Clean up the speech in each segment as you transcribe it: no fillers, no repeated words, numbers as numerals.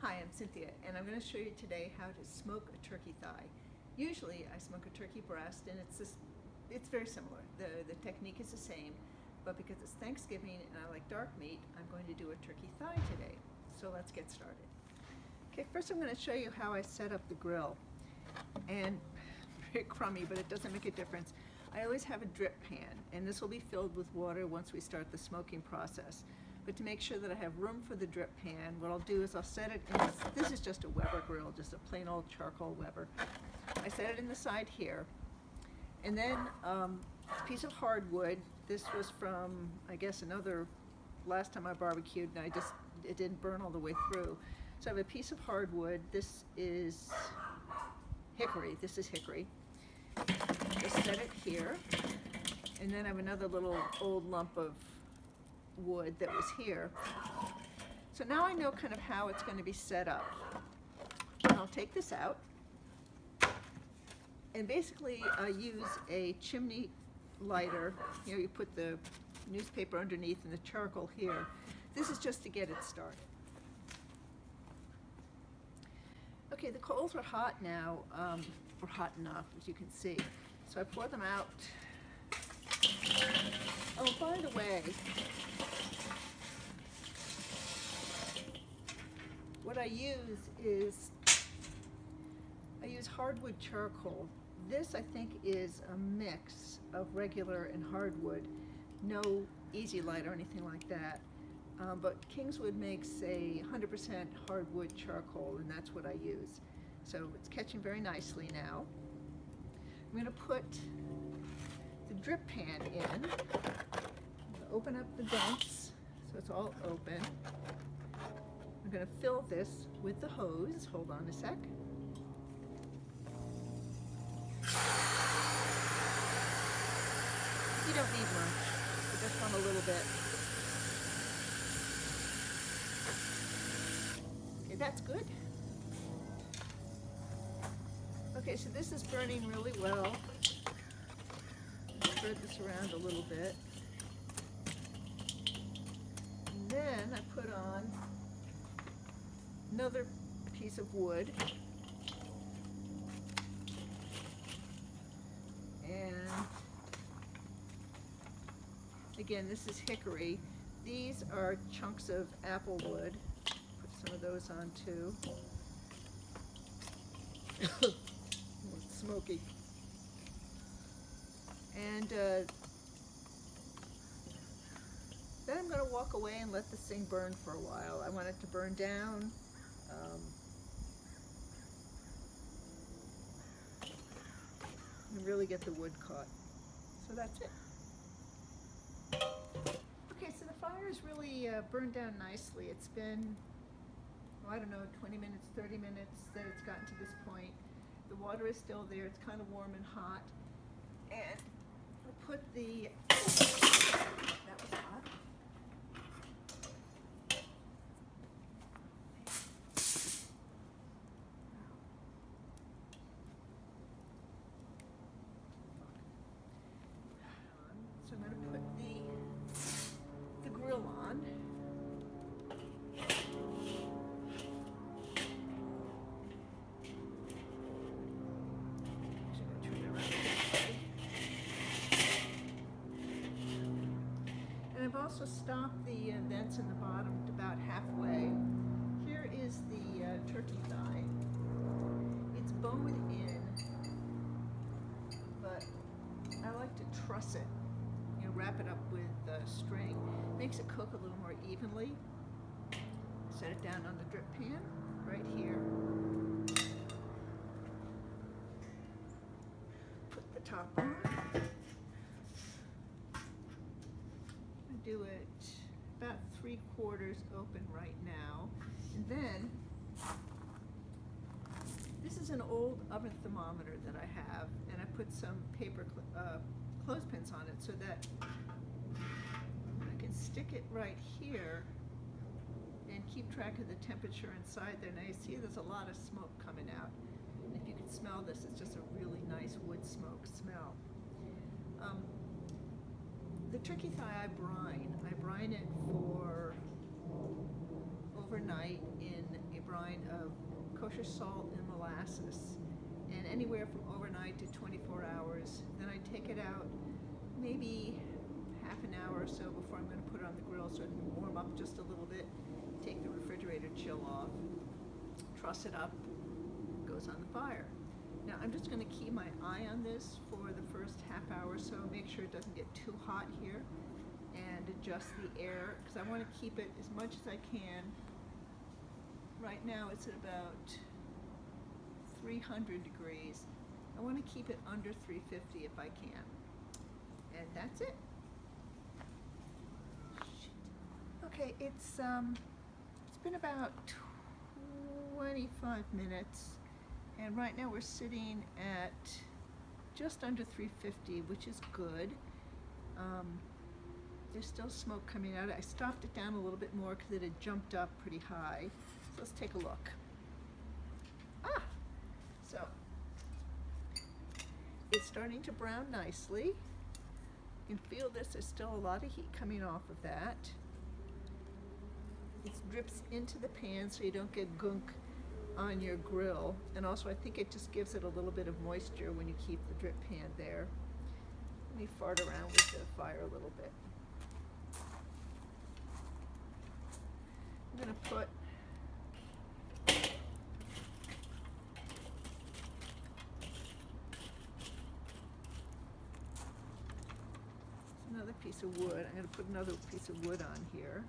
Hi, I'm Cynthia, and I'm going to show you today how to smoke a turkey thigh. Usually I smoke a turkey breast, and it's very similar. The technique is the same, but because it's Thanksgiving and I like dark meat, I'm going to do a turkey thigh today. So let's get started. Okay, first I'm going to show you how I set up the grill. And very crummy, but it doesn't make a difference. I always have a drip pan, and this will be filled with water once we start the smoking process. But to make sure that I have room for the drip pan, what I'll do is I'll set it in, this is just a Weber grill, just a plain old charcoal Weber. I set it in the side here, and then a piece of hardwood. This was from, I guess, last time I barbecued, and it didn't burn all the way through. So I have a piece of hardwood. This is hickory. Just set it here, and then I have another little old lump of wood that was here. So now I know kind of how it's going to be set up. And I'll take this out, and basically I use a chimney lighter. You know, you put the newspaper underneath and the charcoal here. This is just to get it started. Okay, the coals are hot now, or hot enough, as you can see. So I pour them out. Oh, by the way, what I use is, I use hardwood charcoal. This, I think, is a mix of regular and hardwood. No Easy Light or anything like that. But Kingswood makes a 100% hardwood charcoal, and that's what I use. So it's catching very nicely now. I'm going to put the drip pan in. I'm going to open up the vents so it's all open. I'm going to fill this with the hose. Hold on a sec. You don't need much, but just from a little bit. Okay, that's good. Okay, so this is burning really well. Spread this around a little bit. And then I put on another piece of wood. And again, this is hickory. These are chunks of apple wood. Put some of those on too. It's smoky. And then I'm going to walk away and let this thing burn for a while. I want it to burn down. And really get the wood caught. So that's it. Okay, so the fire's really burned down nicely. It's been, oh, I don't know, 20 minutes, 30 minutes that it's gotten to this point. The water is still there. It's kind of warm and hot. And I'll put the, that was hot. So I'm going to put the grill on. Actually, I'm going to turn it around this way. And I've also stopped the vents in the bottom to about halfway. Here is the turkey thigh. It's boned in, but I like to truss it. Wrap it up with string. Makes it cook a little more evenly. Set it down on the drip pan right here. Put the top on. I do it about 3/4 open right now. And then, this is an old oven thermometer that I have, and I put some paper clothespins on it so that I can stick it right here and keep track of the temperature inside there. Now you see there's a lot of smoke coming out. And if you can smell this, it's just a really nice wood smoke smell. The turkey thigh I brine it for overnight in a brine brine of kosher salt and molasses, and anywhere from overnight to 24 hours. Then I take it out maybe half an hour or so before I'm going to put it on the grill so it can warm up just a little bit. Take the refrigerator chill off, truss it up, goes on the fire. Now I'm just going to keep my eye on this for the first half hour or so, make sure it doesn't get too hot here, and adjust the air because I want to keep it as much as I can. Right now it's at about 300 degrees. I want to keep it under 350 if I can. And that's it. Okay, it's been about 25 minutes, and right now we're sitting at just under 350, which is good. There's still smoke coming out. I stopped it down a little bit more because it had jumped up pretty high. So let's take a look. So it's starting to brown nicely. You can feel this, there's still a lot of heat coming off of that. It drips into the pan so you don't get gunk on your grill, and also I think it just gives it a little bit of moisture when you keep the drip pan there. Let me fart around with the fire a little bit. I'm going to put another piece of wood. I'm going to put another piece of wood on here.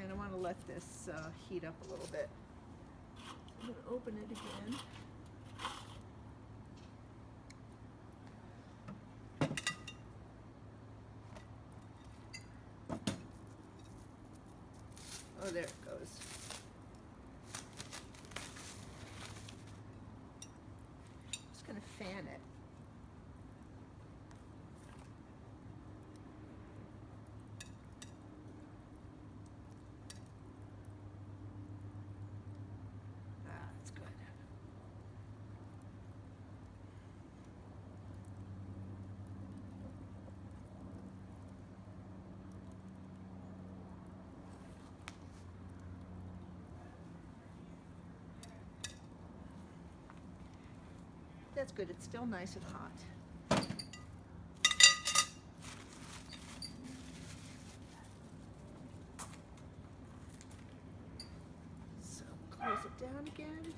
And I want to let this heat up a little bit. I'm going to open it again. Oh, there it goes. Just going to fan it. That's good. That's good. It's still nice and hot. So close it down again.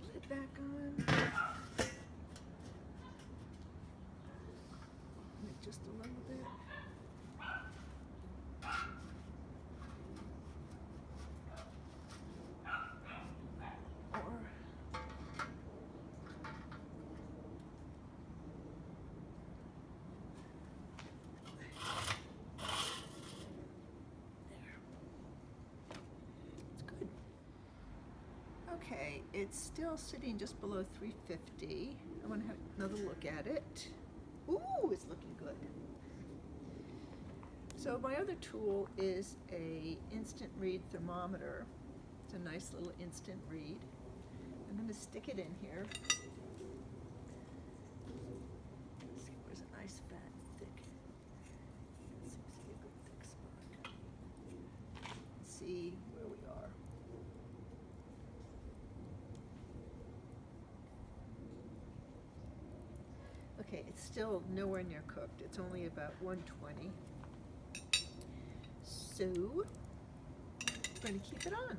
Put it back on. Just a little bit. Okay, it's still sitting just below 350. I want to have another look at it. Ooh, it's looking good. So my other tool is a instant read thermometer. It's a nice little instant read. I'm going to stick it in here. Let's see, where's a nice fat, thick. That seems to be a good thick spot. Let's see where we are. Okay, it's still nowhere near cooked. It's only about 120. So, we're going to keep it on.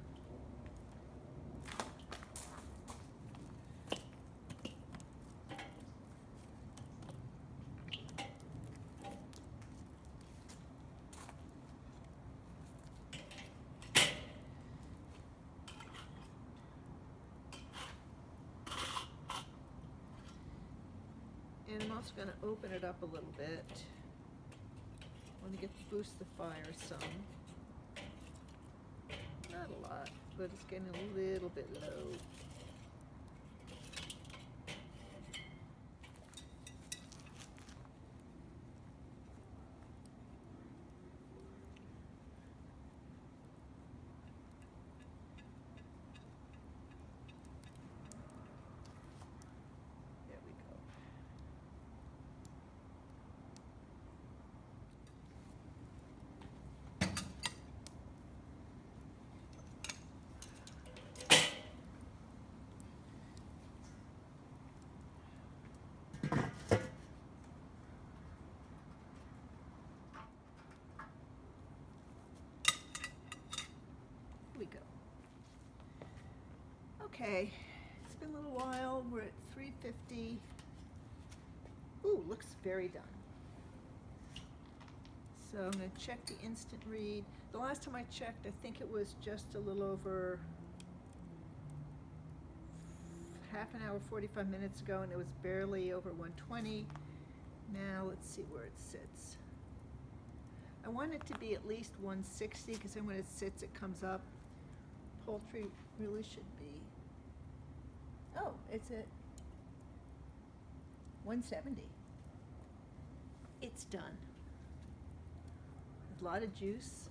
And I'm also going to open it up a little bit. I want to boost the fire some. Not a lot, but it's getting a little bit low. Okay, it's been a little while. We're at 350. Ooh, looks very done. So I'm going to check the instant read. The last time I checked, I think it was just a little over half an hour, 45 minutes ago, and it was barely over 120. Now let's see where it sits. I want it to be at least 160, because then when it sits, it comes up. Poultry really should be, oh, it's at 170. It's done. A lot of juice.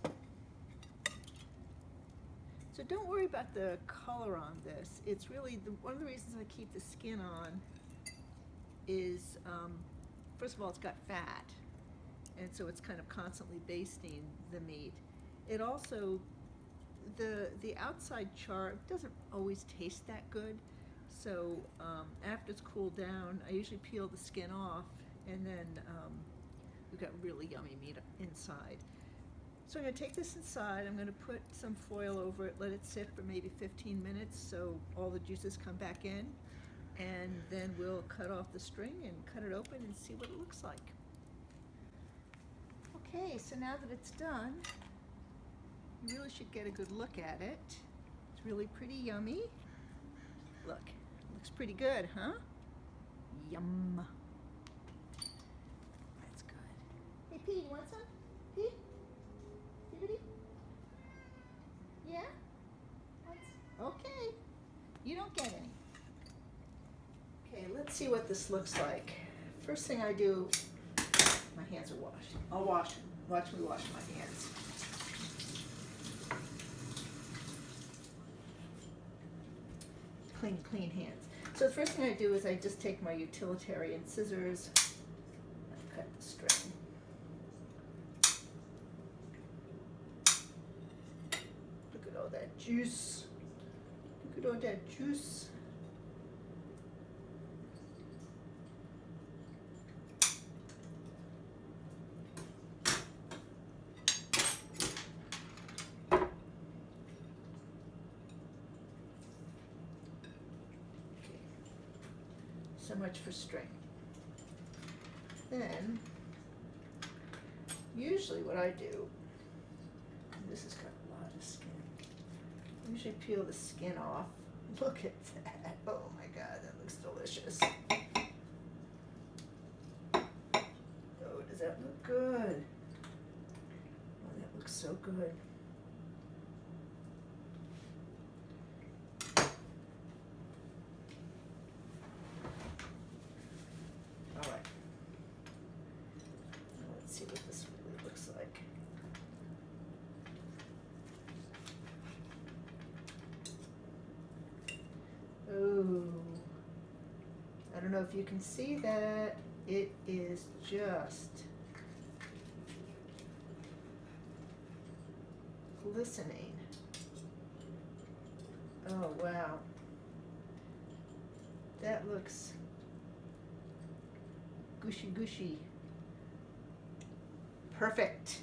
So don't worry about the color on this. It's really, one of the reasons I keep the skin on is, first of all, it's got fat, and so it's kind of constantly basting the meat. It also, the outside char doesn't always taste that good, so after it's cooled down, I usually peel the skin off, and then we've got really yummy meat inside. So I'm going to take this inside, I'm going to put some foil over it, let it sit for maybe 15 minutes so all the juices come back in, and then we'll cut off the string and cut it open and see what it looks like. Okay, so now that it's done, you really should get a good look at it. It's really pretty yummy. Look, it looks pretty good, huh? Yum. That's good. Hey, Pete, you want some? Pete? Peabody? Yeah? Okay. You don't get any. Okay, let's see what this looks like. First thing I do, my hands are washed. I'll wash them. Watch me wash my hands. Clean hands. So the first thing I do is I just take my utilitarian scissors and cut the string. Look at all that juice. Look at all that juice. So much for string. Then, usually what I do, and this has got a lot of skin, I usually peel the skin off. Look at that. Oh my God, that looks delicious. Oh, does that look good? Oh, that looks so good. See what this really looks like. Ooh, I don't know if you can see that. It is just glistening. Oh wow, that looks gushy. Perfect.